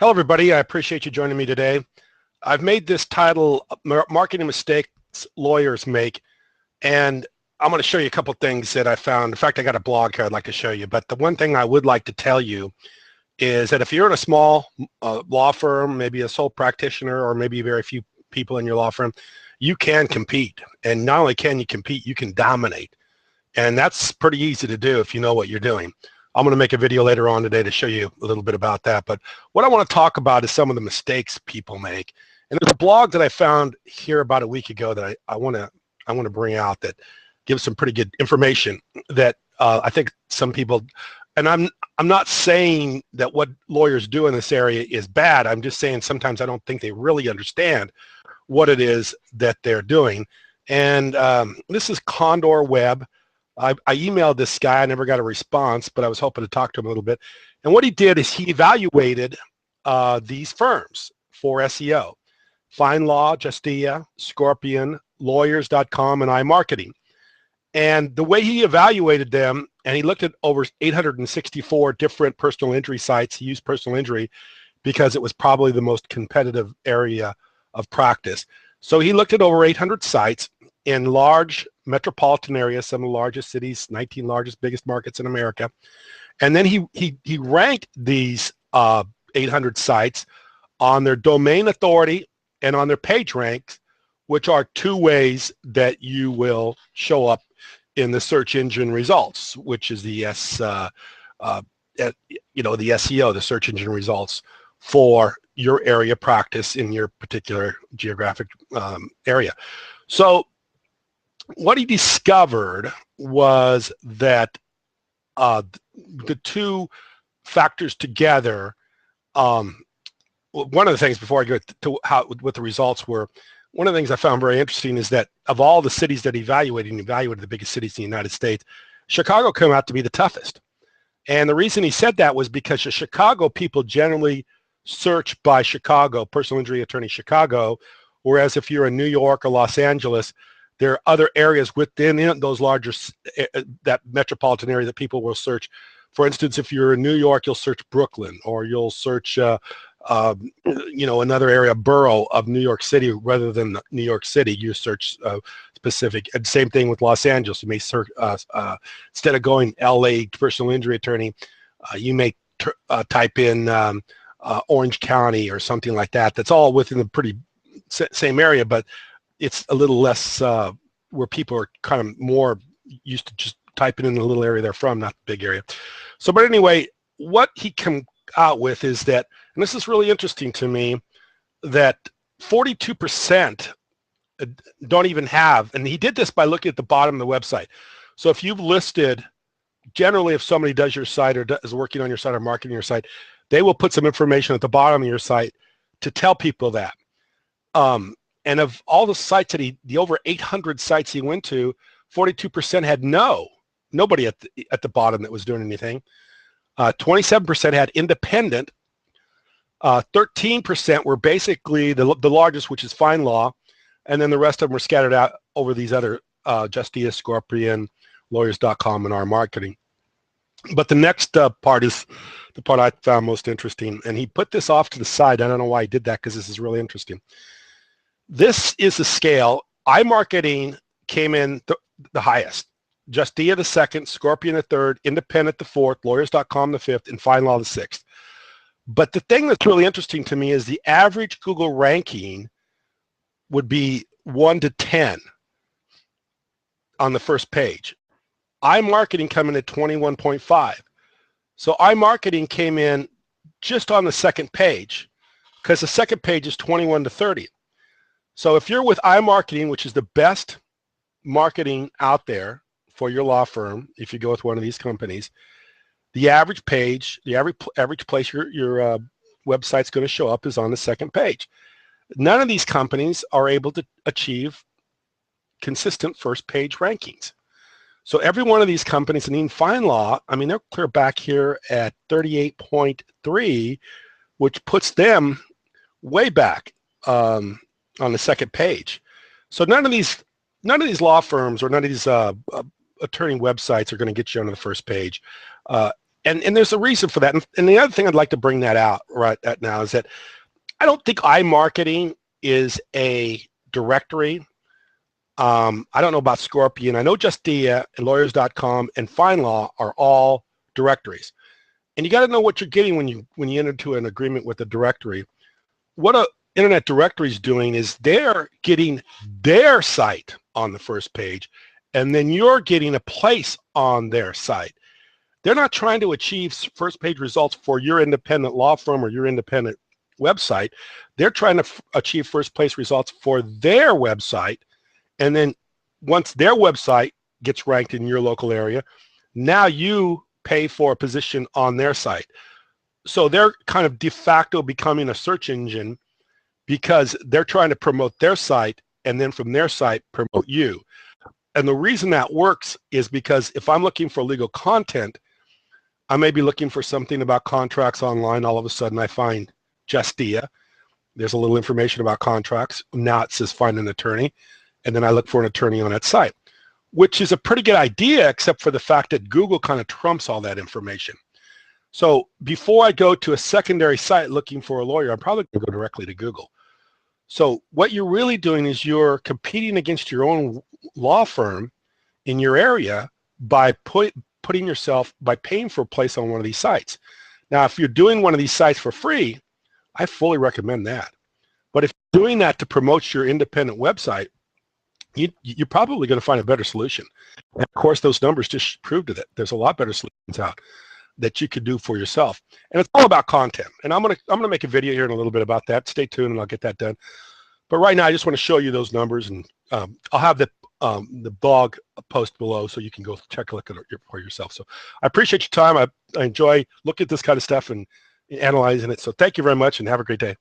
Hello, everybody. I appreciate you joining me today. I've made this title, Marketing Mistakes Lawyers Make, and I'm going to show you a couple things that I found. In fact, I got a blog here I'd like to show you, but the one thing I would like to tell you is that if you're in a small law firm, maybe a sole practitioner, or maybe very few people in your law firm, you can compete. And not only can you compete, you can dominate. And that's pretty easy to do if you know what you're doing. I'm going to make a video later on today to show you a little bit about that. But what I want to talk about is some of the mistakes people make. And there's a blog that I found here about a week ago that I want to bring out that gives some pretty good information that I think some people, and I'm not saying that what lawyers do in this area is bad. I'm just saying sometimes I don't think they really understand what it is that they're doing. And this is Condor Web. I emailed this guy. I never got a response, but I was hoping to talk to him a little bit. And what he did is he evaluated these firms for SEO: FindLaw, Justia, Scorpion, Lawyers.com, and iMarketing. And the way he evaluated them, and he looked at over 864 different personal injury sites. He used personal injury because it was probably the most competitive area of practice. So he looked at over 800 sites in large metropolitan areas, some of the largest cities, 19 largest, biggest markets in America. And then he ranked these 800 sites on their domain authority and on their page ranks, which are two ways that you will show up in the search engine results, which is the the SEO, the search engine results for your area of practice in your particular geographic area. So what he discovered was that the two factors together, one of the things, before I go to what the results were, one of the things I found very interesting is that of all the cities that he evaluated the biggest cities in the United States, Chicago came out to be the toughest. And the reason he said that was because the Chicago people generally search by Chicago, personal injury attorney Chicago, whereas if you're in New York or Los Angeles, there are other areas within those larger, that metropolitan area that people will search. For instance, if you're in New York, you'll search Brooklyn, or you'll search, another area, borough of New York City, rather than New York City. You search specific. And same thing with Los Angeles. You may search instead of going LA personal injury attorney, you may type in Orange County or something like that. That's all within the pretty same area, but it's a little less where people are kind of more used to just typing in the little area they're from, not the big area. So, but anyway, what he came out with is that, and this is really interesting to me, that 42% don't even have, and he did this by looking at the bottom of the website. So if you've listed, generally if somebody does your site or is working on your site or marketing your site, they will put some information at the bottom of your site to tell people that. And of all the sites that the over 800 sites he went to, 42% had nobody at the bottom that was doing anything. 27% had independent. 13% were basically the largest, which is FindLaw, and then the rest of them were scattered out over these other Justia, Scorpion, Lawyers.com, and iMarketing. But the next part is the part I found most interesting, and he put this off to the side. I don't know why he did that, because this is really interesting. This is the scale. iMarketing came in the highest. Justia the second, Scorpion the third, Independent the fourth, Lawyers.com the fifth, and FindLaw the sixth. But the thing that's really interesting to me is the average Google ranking would be 1 to 10 on the first page. iMarketing coming at 21.5. So iMarketing came in just on the second page, because the second page is 21 to 30. So if you're with iMarketing, which is the best marketing out there for your law firm, if you go with one of these companies, the average page, the average place your website's going to show up is on the second page. None of these companies are able to achieve consistent first page rankings. So every one of these companies, and even FindLaw, I mean, they're clear back here at 38.3, which puts them way back on the second page. So none of these law firms or none of these attorney websites are going to get you onto the first page. And there's a reason for that. And the other thing I'd like to bring that out right at now is that I don't think iMarketing is a directory. I don't know about Scorpion. I know Justia and Lawyers.com and FindLaw are all directories. And you got to know what you're getting when you enter into an agreement with a directory. What a internet directory is doing is they're getting their site on the first page, and then you're getting a place on their site. They're not trying to achieve first page results for your independent law firm or your independent website. They're trying to achieve first place results for their website. And then once their website gets ranked in your local area, now you pay for a position on their site. So they're kind of de facto becoming a search engine because they're trying to promote their site, and then from their site promote you. And the reason that works is because if I'm looking for legal content, I may be looking for something about contracts online. All of a sudden I find Justia. There's a little information about contracts. Now it says find an attorney. And then I look for an attorney on that site, which is a pretty good idea, except for the fact that Google kind of trumps all that information. So before I go to a secondary site looking for a lawyer, I'm probably going to go directly to Google. So what you're really doing is you're competing against your own law firm in your area by putting yourself, by paying for a place on one of these sites. Now, if you're doing one of these sites for free, I fully recommend that. But if you're doing that to promote your independent website, you're probably going to find a better solution. And of course, those numbers just prove to that. There's a lot better solutions out that you could do for yourself. And it's all about content. And I'm gonna make a video here in a little bit about that. Stay tuned and I'll get that done. But right now, I just want to show you those numbers, and I'll have the blog post below so you can go check a look at it for yourself. So I appreciate your time. I enjoy looking at this kind of stuff and analyzing it. So thank you very much and have a great day.